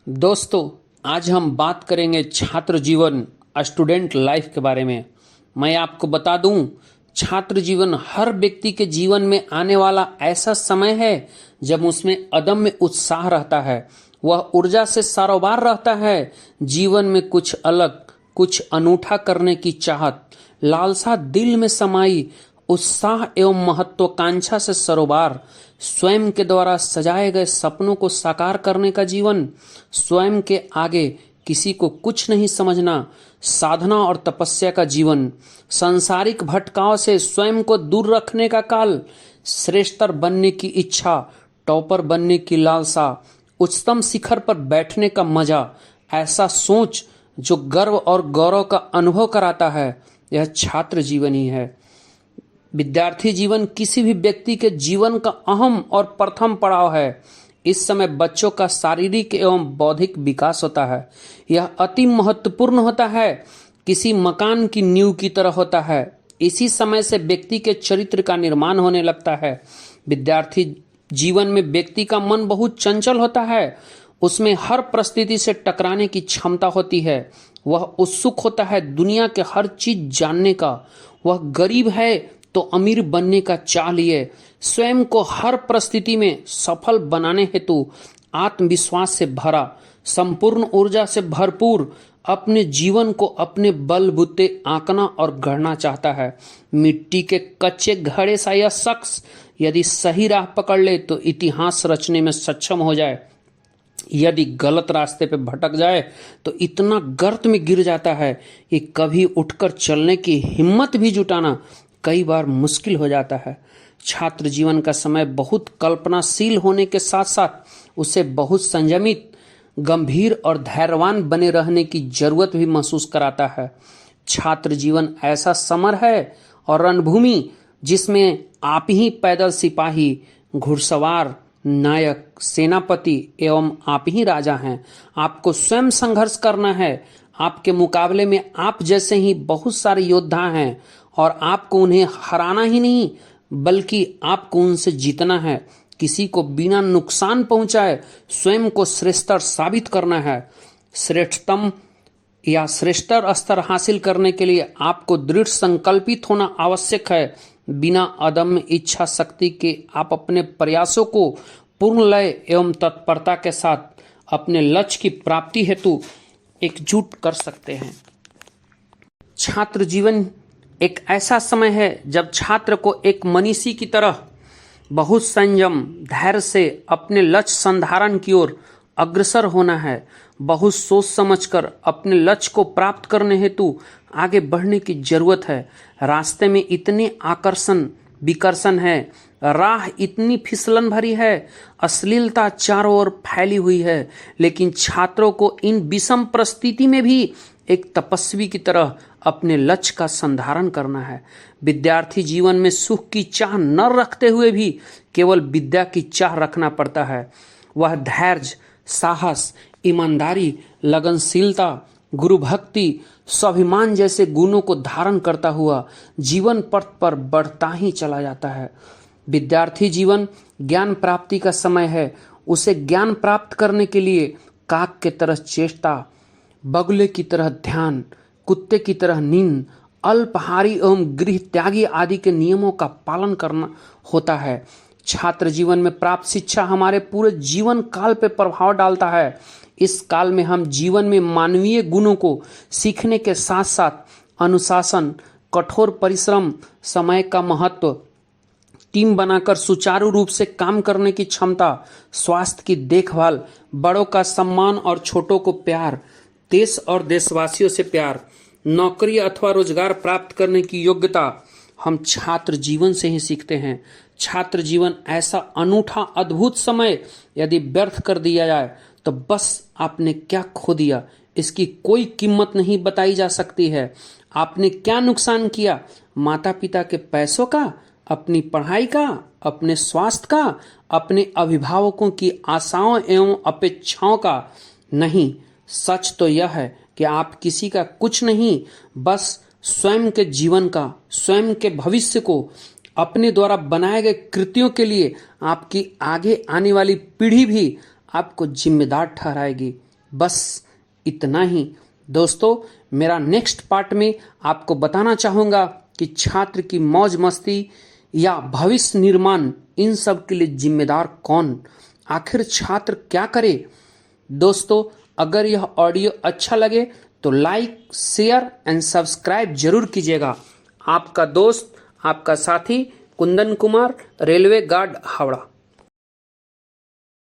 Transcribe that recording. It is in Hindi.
दोस्तों, आज हम बात करेंगे छात्र जीवन स्टूडेंट लाइफ के बारे में। मैं आपको बता दूं, छात्र जीवन हर व्यक्ति के जीवन में आने वाला ऐसा समय है जब उसमें अदम्य उत्साह रहता है। वह ऊर्जा से सराबोर रहता है। जीवन में कुछ अलग, कुछ अनूठा करने की चाहत, लालसा दिल में समाई, उत्साह एवं महत्वाकांक्षा से सरोबार, स्वयं के द्वारा सजाए गए सपनों को साकार करने का जीवन, स्वयं के आगे किसी को कुछ नहीं समझना, साधना और तपस्या का जीवन, सांसारिक भटकाव से स्वयं को दूर रखने का काल, श्रेष्ठतर बनने की इच्छा, टॉपर बनने की लालसा, उच्चतम शिखर पर बैठने का मजा, ऐसा सोच जो गर्व और गौरव का अनुभव कराता है, यह छात्र जीवन ही है। विद्यार्थी जीवन किसी भी व्यक्ति के जीवन का अहम और प्रथम पड़ाव है। इस समय बच्चों का शारीरिक एवं बौद्धिक विकास होता है। यह अति महत्वपूर्ण होता है, किसी मकान की नींव की तरह होता है। इसी समय से व्यक्ति के चरित्र का निर्माण होने लगता है। विद्यार्थी जीवन में व्यक्ति का मन बहुत चंचल होता है। उसमें हर परिस्थिति से टकराने की क्षमता होती है। वह उत्सुक होता है दुनिया के हर चीज जानने का। वह गरीब है तो अमीर बनने का चाह लिए, स्वयं को हर परिस्थिति में सफल बनाने हेतु आत्मविश्वास से भरा, संपूर्ण ऊर्जा से भरपूर, अपने जीवन को अपने बलबूते आंकना और गढ़ना चाहता है। मिट्टी के कच्चे घड़े सा यह शख्स यदि सही राह पकड़ ले तो इतिहास रचने में सक्षम हो जाए। यदि गलत रास्ते पे भटक जाए तो इतना गर्त में गिर जाता है कि कभी उठकर चलने की हिम्मत भी जुटाना कई बार मुश्किल हो जाता है। छात्र जीवन का समय बहुत कल्पनाशील होने के साथ साथ उसे बहुत संयमित, गंभीर और धैर्यवान बने रहने की जरूरत भी महसूस कराता है। छात्र जीवन ऐसा समर है और रणभूमि जिसमें आप ही पैदल सिपाही, घुड़सवार, नायक, सेनापति एवं आप ही राजा हैं। आपको स्वयं संघर्ष करना है। आपके मुकाबले में आप जैसे ही बहुत सारे योद्धा हैं और आपको उन्हें हराना ही नहीं बल्कि आपको उनसे जीतना है। किसी को बिना नुकसान पहुंचाए स्वयं को श्रेष्ठतर साबित करना है। श्रेष्ठतम या श्रेष्ठतर स्तर हासिल करने के लिए आपको दृढ़ संकल्पित होना आवश्यक है। बिना अदम्य इच्छा शक्ति के आप अपने प्रयासों को पूर्ण लय एवं तत्परता के साथ अपने लक्ष्य की प्राप्ति हेतु एकजुट कर सकते हैं। छात्र जीवन एक ऐसा समय है जब छात्र को एक मनीषी की तरह बहुत संयम, धैर्य से अपने लक्ष्य संधारण की ओर अग्रसर होना है। बहुत सोच समझकर अपने लक्ष्य को प्राप्त करने हेतु आगे बढ़ने की जरूरत है। रास्ते में इतने आकर्षण विकर्षण है, राह इतनी फिसलन भरी है, अश्लीलता चारों ओर फैली हुई है, लेकिन छात्रों को इन विषम परिस्थिति में भी एक तपस्वी की तरह अपने लक्ष्य का संधारण करना है। विद्यार्थी जीवन में सुख की चाह न रखते हुए भी केवल विद्या की चाह रखना पड़ता है। वह धैर्य, साहस, ईमानदारी, लगनशीलता, गुरु भक्ति, स्वाभिमान जैसे गुणों को धारण करता हुआ जीवन पथ पर बढ़ता ही चला जाता है। विद्यार्थी जीवन ज्ञान प्राप्ति का समय है। उसे ज्ञान प्राप्त करने के लिए काक के तरह चेष्टा, बगुले की तरह ध्यान, कुत्ते की तरह नींद, अल्पाहारी एवं गृह त्यागी आदि के नियमों का पालन करना होता है। छात्र जीवन में प्राप्त शिक्षा हमारे पूरे जीवन काल पर प्रभाव डालता है। इस काल में हम जीवन में मानवीय गुणों को सीखने के साथ साथ अनुशासन, कठोर परिश्रम, समय का महत्व, टीम बनाकर सुचारू रूप से काम करने की क्षमता, स्वास्थ्य की देखभाल, बड़ों का सम्मान और छोटों को प्यार, देश और देशवासियों से प्यार, नौकरी अथवा रोजगार प्राप्त करने की योग्यता हम छात्र जीवन से ही सीखते हैं। छात्र जीवन ऐसा अनूठा अद्भुत समय यदि व्यर्थ कर दिया जाए तो बस आपने क्या खो दिया, इसकी कोई कीमत नहीं बताई जा सकती है। आपने क्या नुकसान किया, माता पिता के पैसों का, अपनी पढ़ाई का, अपने स्वास्थ्य का, अपने अभिभावकों की आशाओं एवं अपेक्षाओं का? नहीं, सच तो यह है कि आप किसी का कुछ नहीं, बस स्वयं के जीवन का, स्वयं के भविष्य को, अपने द्वारा बनाए गए कृतियों के लिए आपकी आगे आने वाली पीढ़ी भी आपको जिम्मेदार ठहराएगी। बस इतना ही दोस्तों। मेरा नेक्स्ट पार्ट में आपको बताना चाहूँगा कि छात्र की मौज मस्ती या भविष्य निर्माण, इन सब के लिए जिम्मेदार कौन, आखिर छात्र क्या करे। दोस्तों अगर यह ऑडियो अच्छा लगे तो लाइक, शेयर एंड सब्सक्राइब जरूर कीजिएगा। आपका दोस्त, आपका साथी कुंदन कुमार, रेलवे गार्ड, हावड़ा।